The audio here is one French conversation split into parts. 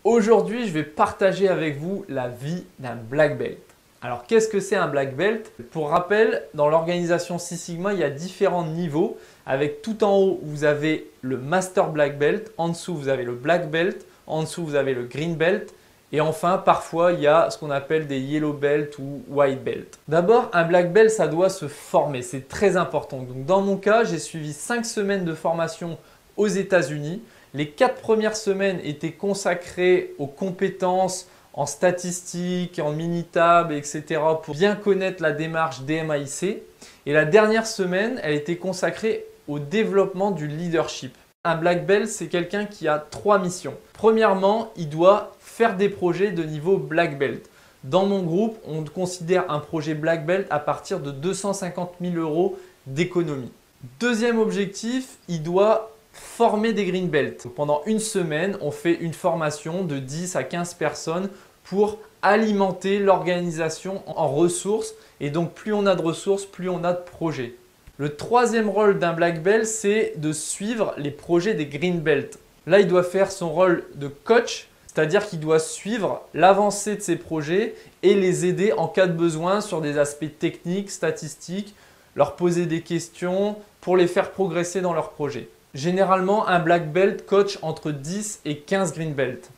Aujourd'hui, je vais partager avec vous la vie d'un black belt. Alors, qu'est-ce que c'est un black belt? Pour rappel, dans l'organisation Six Sigma, il y a différents niveaux. Avec tout en haut, vous avez le master black belt. En dessous, vous avez le black belt. En dessous, vous avez le green belt. Et enfin, parfois, il y a ce qu'on appelle des yellow belt ou white belt. D'abord, un black belt, ça doit se former. C'est très important. Donc, dans mon cas, j'ai suivi 5 semaines de formation aux États-Unis. Les 4 premières semaines étaient consacrées aux compétences en statistiques, en Minitab, etc. pour bien connaître la démarche DMAIC. Et la dernière semaine, elle était consacrée au développement du leadership. Un black belt, c'est quelqu'un qui a 3 missions. Premièrement, il doit faire des projets de niveau black belt. Dans mon groupe, on considère un projet black belt à partir de 250 000 € d'économie. Deuxième objectif, il doit former des green belts. Pendant une semaine, on fait une formation de 10 à 15 personnes pour alimenter l'organisation en ressources. Et donc, plus on a de ressources, plus on a de projets. Le troisième rôle d'un black belt, c'est de suivre les projets des green belts. Là, il doit faire son rôle de coach, c'est-à-dire qu'il doit suivre l'avancée de ses projets et les aider en cas de besoin sur des aspects techniques, statistiques, leur poser des questions pour les faire progresser dans leurs projets. Généralement, un black belt coach entre 10 et 15 green belts.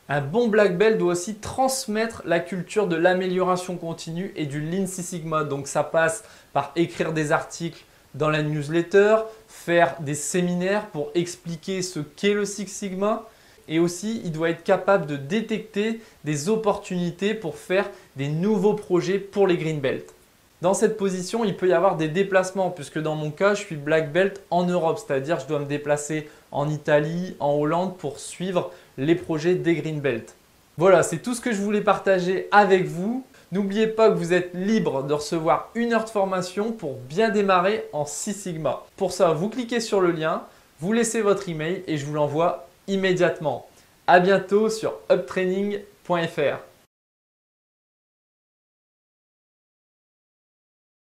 Un bon black belt doit aussi transmettre la culture de l'amélioration continue et du Lean Six Sigma. Donc ça passe par écrire des articles dans la newsletter, faire des séminaires pour expliquer ce qu'est le Six Sigma. Et aussi, il doit être capable de détecter des opportunités pour faire des nouveaux projets pour les green belts. Dans cette position, il peut y avoir des déplacements puisque dans mon cas, je suis black belt en Europe, c'est-à-dire je dois me déplacer en Italie, en Hollande pour suivre les projets des green belts. Voilà, c'est tout ce que je voulais partager avec vous. N'oubliez pas que vous êtes libre de recevoir 1 heure de formation pour bien démarrer en Six Sigma. Pour ça, vous cliquez sur le lien, vous laissez votre email et je vous l'envoie immédiatement. À bientôt sur uptraining.fr.